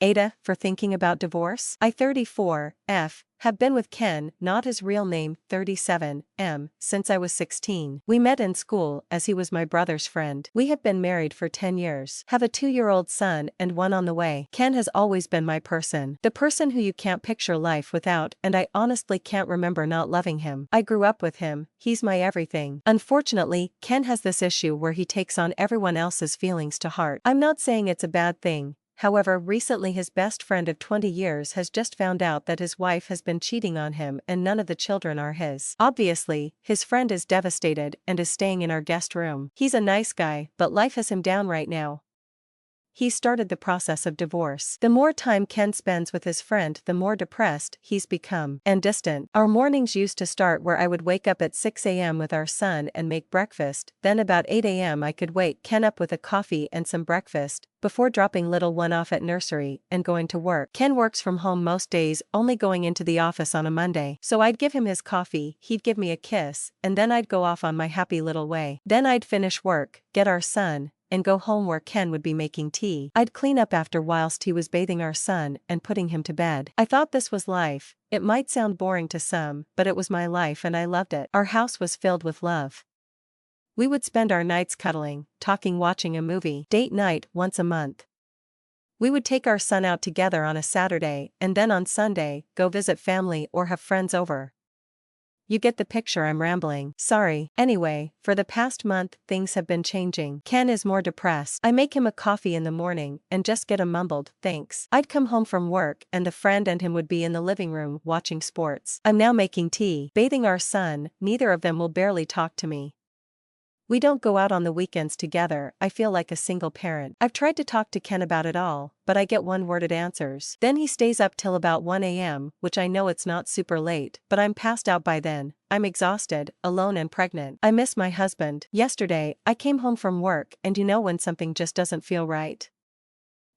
AITA, for thinking about divorce? I 34, F, have been with Ken, not his real name, 37, M, since I was 16. We met in school as he was my brother's friend. We have been married for 10 years. Have a 2-year-old son and one on the way. Ken has always been my person. The person who you can't picture life without, and I honestly can't remember not loving him. I grew up with him, he's my everything. Unfortunately, Ken has this issue where he takes on everyone else's feelings to heart. I'm not saying it's a bad thing. However, recently his best friend of 20 years has just found out that his wife has been cheating on him and none of the children are his. Obviously, his friend is devastated and is staying in our guest room. He's a nice guy, but life has him down right now. He started the process of divorce. The more time Ken spends with his friend, the more depressed he's become and distant. Our mornings used to start where I would wake up at 6 a.m. with our son and make breakfast, then about 8 a.m. I could wake Ken up with a coffee and some breakfast, before dropping little one off at nursery and going to work. Ken works from home most days, only going into the office on a Monday. So I'd give him his coffee, he'd give me a kiss, and then I'd go off on my happy little way. Then I'd finish work, get our son, and go home where Ken would be making tea. I'd clean up after whilst he was bathing our son and putting him to bed. I thought this was life. It might sound boring to some, but it was my life and I loved it. Our house was filled with love. We would spend our nights cuddling, talking, watching a movie, date night once a month. We would take our son out together on a Saturday and then on Sunday, go visit family or have friends over. You get the picture, I'm rambling. Sorry. Anyway, for the past month, things have been changing. Ken is more depressed. I make him a coffee in the morning and just get a mumbled, thanks. I'd come home from work and the friend and him would be in the living room watching sports. I'm now making tea, bathing our son, neither of them will barely talk to me. We don't go out on the weekends together, I feel like a single parent. I've tried to talk to Ken about it all, but I get one-worded answers. Then he stays up till about 1 a.m., which I know it's not super late, but I'm passed out by then. I'm exhausted, alone and pregnant. I miss my husband. Yesterday, I came home from work and you know when something just doesn't feel right.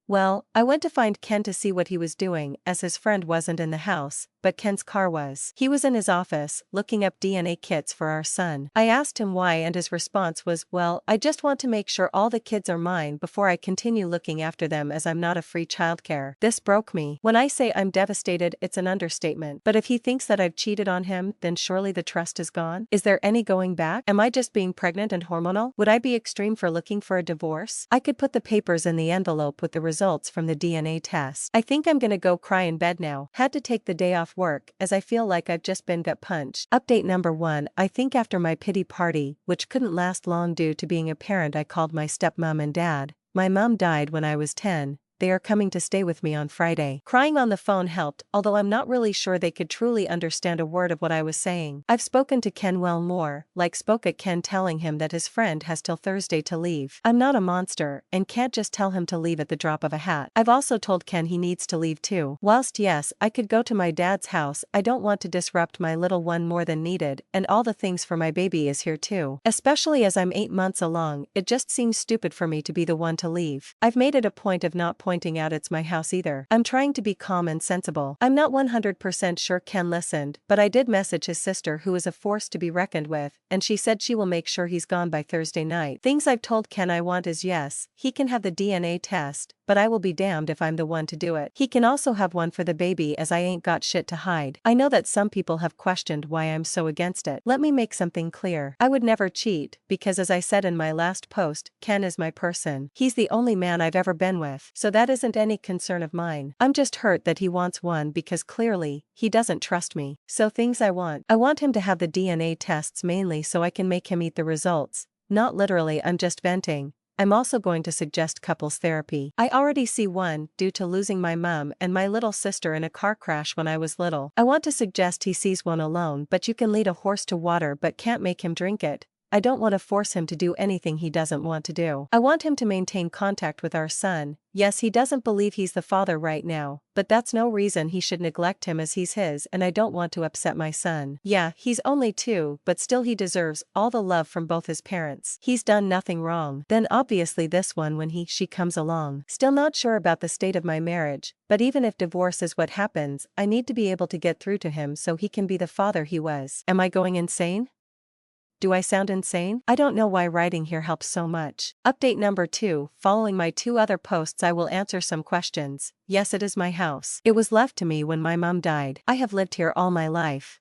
Well, I went to find Ken to see what he was doing as his friend wasn't in the house, but Ken's car was. He was in his office, looking up DNA kits for our son. I asked him why and his response was, well, I just want to make sure all the kids are mine before I continue looking after them as I'm not a free childcare. This broke me. When I say I'm devastated, it's an understatement. But if he thinks that I've cheated on him, then surely the trust is gone? Is there any going back? Am I just being pregnant and hormonal? Would I be extreme for looking for a divorce? I could put the papers in the envelope with the results from the DNA test. I think I'm gonna go cry in bed now. Had to take the day off work as I feel like I've just been gut punched. Update number 1. I think after my pity party, which couldn't last long due to being a parent, I called my stepmom and dad. My mom died when I was 10. They are coming to stay with me on Friday. Crying on the phone helped, although I'm not really sure they could truly understand a word of what I was saying. I've spoken to Ken well more, like spoke at Ken telling him that his friend has till Thursday to leave. I'm not a monster, and can't just tell him to leave at the drop of a hat. I've also told Ken he needs to leave too. Whilst yes, I could go to my dad's house, I don't want to disrupt my little one more than needed, and all the things for my baby is here too. Especially as I'm 8 months along, it just seems stupid for me to be the one to leave. I've made it a point of not pointing out it's my house either. I'm trying to be calm and sensible. I'm not 100% sure Ken listened, but I did message his sister, who is a force to be reckoned with, and she said she will make sure he's gone by Thursday night. Things I've told Ken I want is yes, he can have the DNA test, but I will be damned if I'm the one to do it. He can also have one for the baby as I ain't got shit to hide. I know that some people have questioned why I'm so against it. Let me make something clear. I would never cheat, because as I said in my last post, Ken is my person. He's the only man I've ever been with, so that isn't any concern of mine. I'm just hurt that he wants one because clearly, he doesn't trust me. So things I want him to have the DNA tests mainly so I can make him eat the results. Not literally, I'm just venting. I'm also going to suggest couples therapy. I already see one, due to losing my mum and my little sister in a car crash when I was little. I want to suggest he sees one alone, but you can lead a horse to water but can't make him drink it. I don't want to force him to do anything he doesn't want to do. I want him to maintain contact with our son. Yes, he doesn't believe he's the father right now, but that's no reason he should neglect him as he's his, and I don't want to upset my son. Yeah, he's only 2, but still he deserves all the love from both his parents. He's done nothing wrong. Then obviously this one when she comes along. Still not sure about the state of my marriage, but even if divorce is what happens, I need to be able to get through to him so he can be the father he was. Am I going insane? Do I sound insane? I don't know why writing here helps so much. Update number 2. Following my 2 other posts, I will answer some questions. Yes, it is my house. It was left to me when my mom died. I have lived here all my life.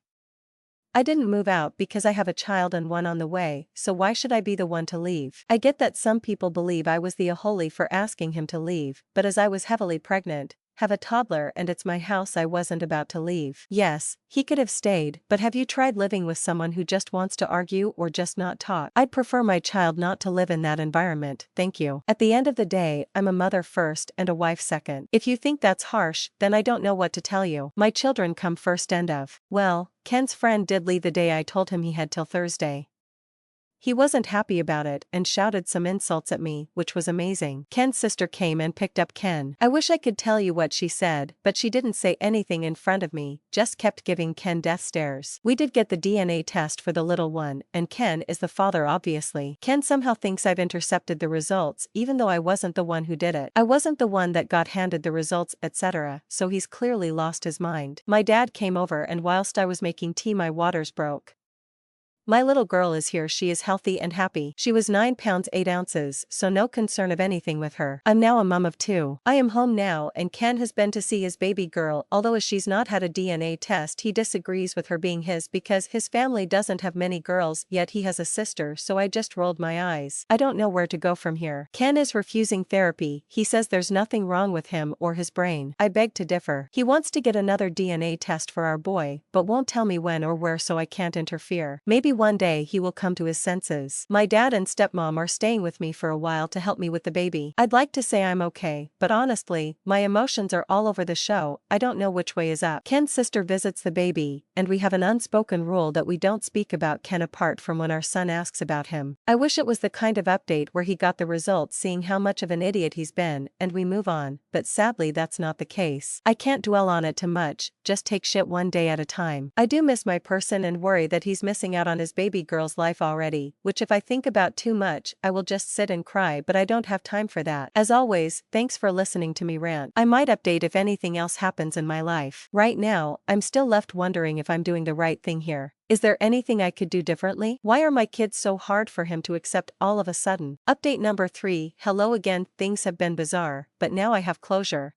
I didn't move out because I have a child and one on the way, so why should I be the one to leave? I get that some people believe I was the aholi for asking him to leave, but as I was heavily pregnant, have a toddler and it's my house, I wasn't about to leave. Yes, he could have stayed, but have you tried living with someone who just wants to argue or just not talk? I'd prefer my child not to live in that environment, thank you. At the end of the day, I'm a mother first and a wife second. If you think that's harsh, then I don't know what to tell you. My children come first end of. Well, Ken's friend did leave the day I told him he had till Thursday. He wasn't happy about it and shouted some insults at me, which was amazing. Ken's sister came and picked up Ken. I wish I could tell you what she said, but she didn't say anything in front of me, just kept giving Ken death stares. We did get the DNA test for the little one, and Ken is the father obviously. Ken somehow thinks I've intercepted the results even though I wasn't the one who did it. I wasn't the one that got handed the results, etc., so he's clearly lost his mind. My dad came over and whilst I was making tea my waters broke. My little girl is here, she is healthy and happy. She was 9 pounds 8 ounces, so no concern of anything with her. I'm now a mum of 2. I am home now and Ken has been to see his baby girl, although as she's not had a DNA test he disagrees with her being his because his family doesn't have many girls, yet he has a sister, so I just rolled my eyes. I don't know where to go from here. Ken is refusing therapy, he says there's nothing wrong with him or his brain. I beg to differ. He wants to get another DNA test for our boy, but won't tell me when or where, so I can't interfere. Maybe one day he will come to his senses. My dad and stepmom are staying with me for a while to help me with the baby. I'd like to say I'm okay, but honestly, my emotions are all over the show, I don't know which way is up. Ken's sister visits the baby, and we have an unspoken rule that we don't speak about Ken apart from when our son asks about him. I wish it was the kind of update where he got the results seeing how much of an idiot he's been, and we move on, but sadly that's not the case. I can't dwell on it too much, just take shit one day at a time. I do miss my person and worry that he's missing out on his baby girl's life already, which if I think about too much, I will just sit and cry, but I don't have time for that. As always, thanks for listening to me rant. I might update if anything else happens in my life. Right now, I'm still left wondering if I'm doing the right thing here. Is there anything I could do differently? Why are my kids so hard for him to accept all of a sudden? Update number 3. Hello again, things have been bizarre, but now I have closure.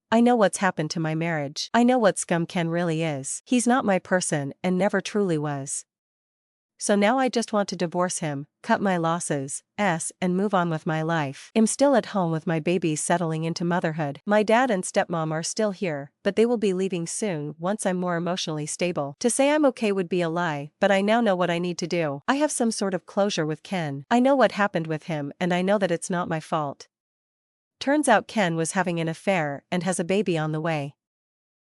I know what's happened to my marriage. I know what scum Ken really is. He's not my person and never truly was. So now I just want to divorce him, cut my losses, and move on with my life. I'm still at home with my babies settling into motherhood. My dad and stepmom are still here, but they will be leaving soon once I'm more emotionally stable. To say I'm okay would be a lie, but I now know what I need to do. I have some sort of closure with Ken. I know what happened with him and I know that it's not my fault. Turns out Ken was having an affair and has a baby on the way.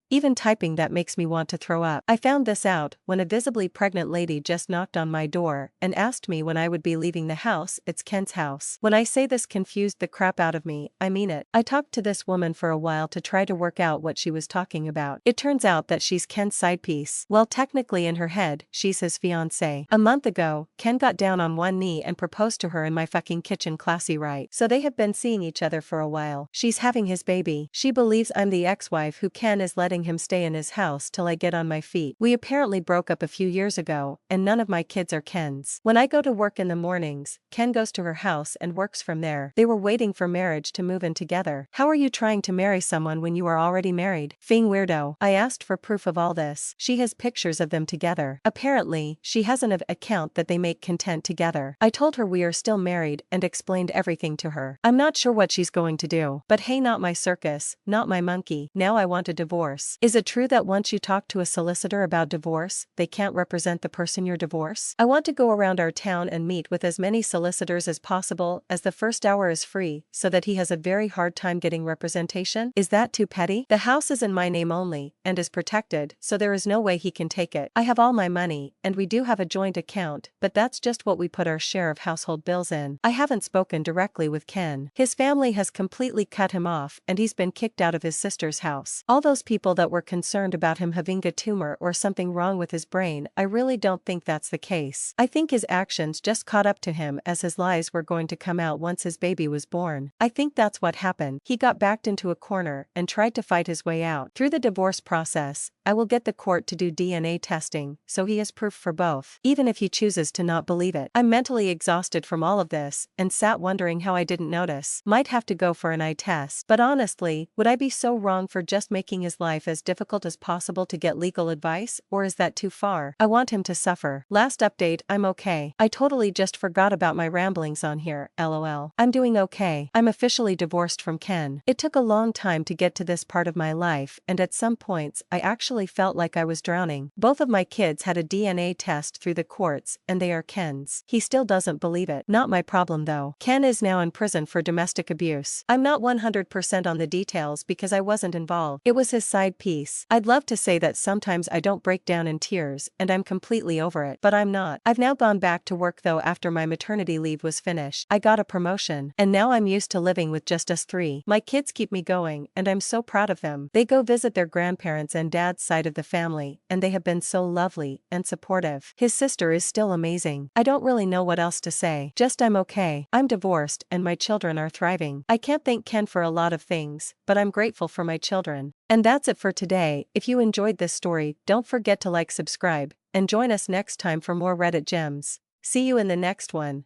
Even typing that makes me want to throw up. I found this out when a visibly pregnant lady just knocked on my door and asked me when I would be leaving the house. It's Ken's house. When I say this confused the crap out of me, I mean it. I talked to this woman for a while to try to work out what she was talking about. It turns out that she's Ken's side piece. Well, technically in her head, she's his fiancé. A month ago, Ken got down on one knee and proposed to her in my fucking kitchen, classy right? So they have been seeing each other for a while. She's having his baby. She believes I'm the ex-wife who Ken is letting him stay in his house till I get on my feet. We apparently broke up a few years ago, and none of my kids are Ken's. When I go to work in the mornings, Ken goes to her house and works from there. They were waiting for marriage to move in together. How are you trying to marry someone when you are already married? Fing weirdo. I asked for proof of all this. She has pictures of them together. Apparently, she has an account that they make content together. I told her we are still married and explained everything to her. I'm not sure what she's going to do. But hey, not my circus, not my monkey. Now I want a divorce. Is it true that once you talk to a solicitor about divorce, they can't represent the person you're divorcing? I want to go around our town and meet with as many solicitors as possible, as the first hour is free, so that he has a very hard time getting representation. Is that too petty? The house is in my name only, and is protected, so there is no way he can take it. I have all my money, and we do have a joint account, but that's just what we put our share of household bills in. I haven't spoken directly with Ken. His family has completely cut him off, and he's been kicked out of his sister's house. All those people that were concerned about him having a tumor or something wrong with his brain. I really don't think that's the case. I think his actions just caught up to him as his lies were going to come out once his baby was born. I think that's what happened. He got backed into a corner and tried to fight his way out. Through the divorce process, I will get the court to do DNA testing, so he has proof for both, even if he chooses to not believe it. I'm mentally exhausted from all of this, and sat wondering how I didn't notice. Might have to go for an eye test. But honestly, would I be so wrong for just making his life as difficult as possible to get legal advice, or is that too far? I want him to suffer. Last update, I'm okay. I totally just forgot about my ramblings on here, lol. I'm doing okay. I'm officially divorced from Ken. It took a long time to get to this part of my life, and at some points I actually felt like I was drowning. Both of my kids had a DNA test through the courts, and they are Ken's. He still doesn't believe it. Not my problem though. Ken is now in prison for domestic abuse. I'm not 100% on the details because I wasn't involved. It was his side piece. I'd love to say that sometimes I don't break down in tears and I'm completely over it, but I'm not. I've now gone back to work though after my maternity leave was finished. I got a promotion, and now I'm used to living with just us three. My kids keep me going, and I'm so proud of them. They go visit their grandparents and dad's side of the family, and they have been so lovely and supportive. His sister is still amazing. I don't really know what else to say. Just I'm okay. I'm divorced and my children are thriving. I can't thank Ken for a lot of things, but I'm grateful for my children. And that's it for today. If you enjoyed this story, don't forget to like, subscribe, and join us next time for more Reddit gems. See you in the next one.